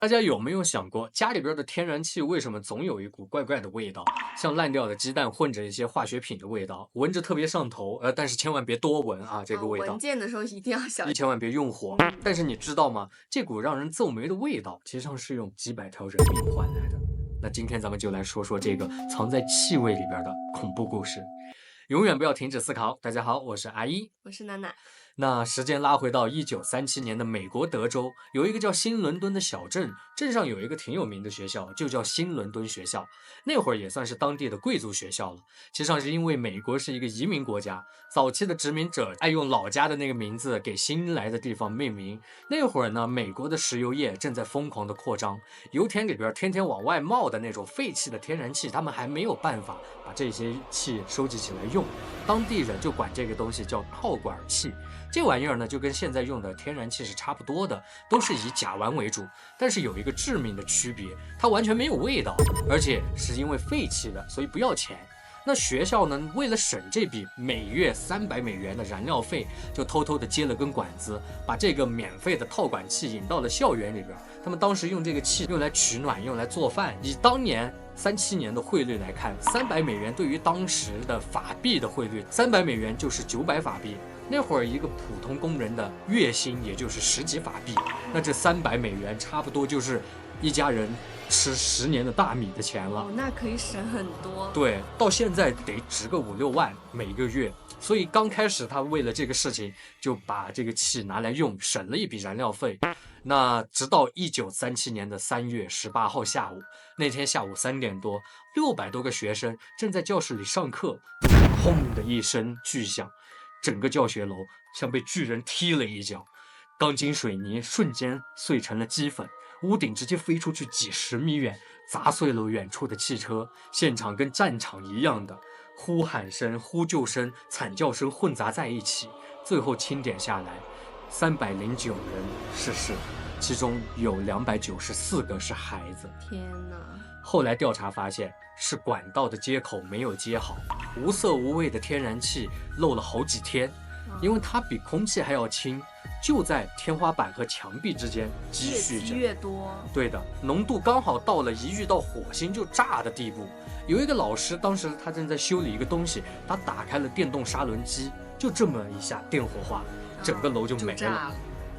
大家有没有想过，家里边的天然气为什么总有一股怪怪的味道，像烂掉的鸡蛋混着一些化学品的味道，闻着特别上头。但是千万别多闻啊，这个味道，闻见的时候一定要小心。千万别用火。嗯，但是你知道吗？这股让人皱眉的味道，其实上是用几百条人命换来的。那今天咱们就来说说这个藏在气味里边的恐怖故事。永远不要停止思考。大家好，我是阿一。我是娜娜。那时间拉回到1937年的美国德州，有一个叫新伦敦的小镇，镇上有一个挺有名的学校，就叫新伦敦学校。那会儿也算是当地的贵族学校了。其实上是因为美国是一个移民国家，早期的殖民者爱用老家的那个名字给新来的地方命名。那会儿呢，美国的石油业正在疯狂的扩张，油田里边天天往外冒的那种废弃的天然气，他们还没有办法把这些气收集起来用，当地人就管这个东西叫套管气。这玩意儿呢，就跟现在用的天然气是差不多的，都是以甲烷为主，但是有一个致命的区别，它完全没有味道，而且是因为废弃的，所以不要钱。那学校呢，为了省这笔每月$300的燃料费，就偷偷的接了根管子，把这个免费的套管气引到了校园里边。他们当时用这个气用来取暖，用来做饭。以当年37年的汇率来看，$300对于当时的法币的汇率，$300就是900法币。那会儿一个普通工人的月薪也就是10几法币，那这$300差不多就是一家人吃10年的大米的钱了。那可以省很多。对，到现在得值个5、6万每个月。所以刚开始他为了这个事情就把这个气拿来用，省了一笔燃料费。那直到1937年的3月18号下午，那天下午3点多，600多个学生正在教室里上课，轰的一声巨响，整个教学楼像被巨人踢了一脚，钢筋水泥瞬间碎成了齑粉，屋顶直接飞出去几十米远，砸碎了远处的汽车，现场跟战场一样的呼喊声、呼救声、惨叫声混杂在一起。最后清点下来，309人逝世，其中有294个是孩子。天哪！后来调查发现，是管道的接口没有接好，无色无味的天然气漏了好几天，因为它比空气还要轻，就在天花板和墙壁之间积蓄着。越积越多。对的，浓度刚好到了一遇到火星就炸的地步。有一个老师，当时他正在修理一个东西，他打开了电动砂轮机，就这么一下电火化，整个楼就没了。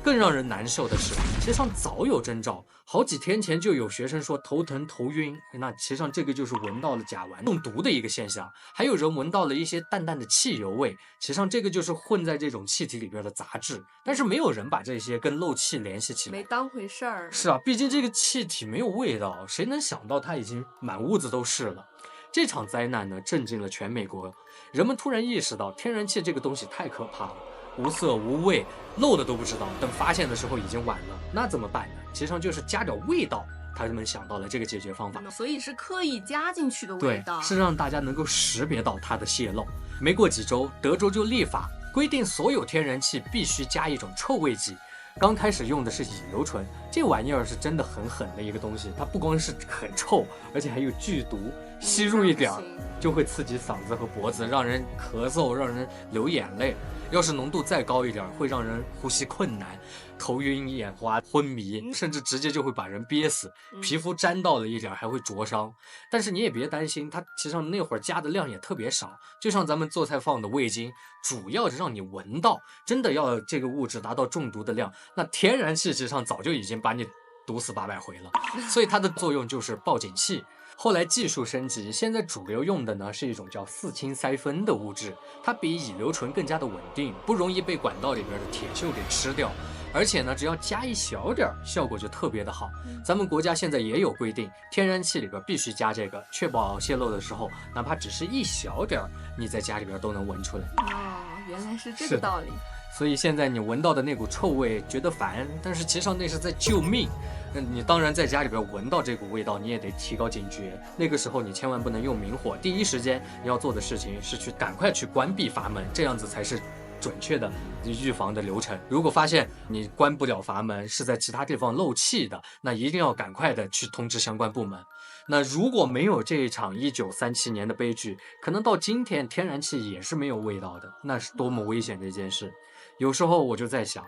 更让人难受的是，其实上早有征兆，好几天前就有学生说头疼头晕，那其实上这个就是闻到了甲烷中毒的一个现象。还有人闻到了一些淡淡的汽油味，其实上这个就是混在这种气体里边的杂质，但是没有人把这些跟漏气联系起来，没当回事儿。是啊，毕竟这个气体没有味道，谁能想到它已经满屋子都是了。这场灾难呢，震惊了全美国，人们突然意识到天然气这个东西太可怕了，无色无味，漏的都不知道，等发现的时候已经晚了。那怎么办呢？其实上就是加点味道，他们想到了这个解决方法。所以是刻意加进去的味对，道，是让大家能够识别到它的泄漏。没过几周，德州就立法规定所有天然气必须加一种臭味剂。刚开始用的是乙硫醇，这玩意儿是真的很狠的一个东西，它不光是很臭，而且还有剧毒，吸入一点就会刺激嗓子和脖子，让人咳嗽，让人流眼泪。要是浓度再高一点，会让人呼吸困难、头晕眼花、昏迷，甚至直接就会把人憋死。皮肤沾到了一点还会灼伤。但是你也别担心，它其实上那会儿加的量也特别少，就像咱们做菜放的味精，主要是让你闻到。真的要这个物质达到中毒的量，那天然气实际上早就已经把你毒死800回了。所以它的作用就是报警器。后来技术升级，现在主流用的呢是一种叫4氢塞芬的物质，它比乙硫醇更加的稳定，不容易被管道里边的铁锈给吃掉。而且呢，只要加一小点，效果就特别的好。咱们国家现在也有规定，天然气里边必须加这个，确保泄漏的时候，哪怕只是一小点，你在家里边都能闻出来。哦，原来是这个道理。所以现在你闻到的那股臭味觉得烦，但是其实上那是在救命。你当然在家里边闻到这股味道，你也得提高警觉。那个时候你千万不能用明火，第一时间你要做的事情是赶快去关闭阀门，这样子才是准确的预防的流程。如果发现你关不了阀门，是在其他地方漏气的，那一定要赶快的去通知相关部门。那如果没有这一场1937年的悲剧，可能到今天天然气也是没有味道的，那是多么危险的一件事。有时候我就在想，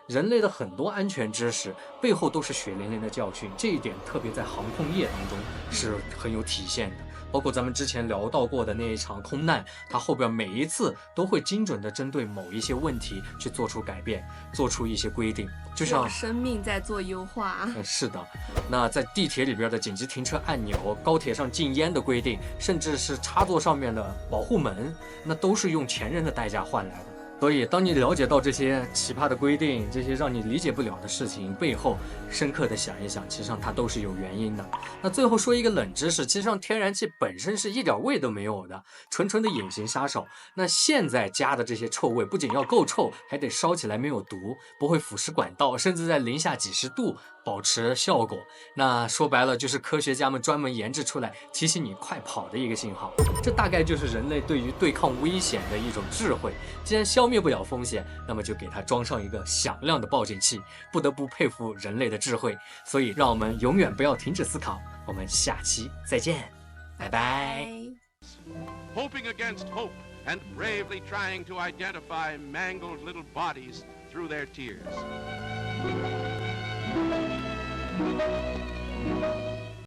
人类的很多安全知识背后都是血淋淋的教训，这一点特别在航空业当中是很有体现的。包括咱们之前聊到过的那一场空难，它后边每一次都会精准的针对某一些问题去做出改变，做出一些规定，就像生命在做优化。是的，那在地铁里边的紧急停车按钮、高铁上禁烟的规定，甚至是插座上面的保护门，那都是用前人的代价换来的。所以，当你了解到这些奇葩的规定，这些让你理解不了的事情背后，深刻的想一想，其实上它都是有原因的。那最后说一个冷知识，其实上天然气本身是一点味都没有的，纯纯的隐形杀手。那现在加的这些臭味，不仅要够臭，还得烧起来没有毒，不会腐蚀管道，甚至在零下几十度保持效果。那说白了，就是科学家们专门研制出来提醒你快跑的一个信号。这大概就是人类对于对抗危险的一种智慧。既然消灭不了风险，那么就给它装上一个响亮的报警器。不得不佩服人类的智慧，所以让我们永远不要停止思考。我们下期再见，拜拜。Hoping against hope and bravely trying to identify mangled little bodies through their tears.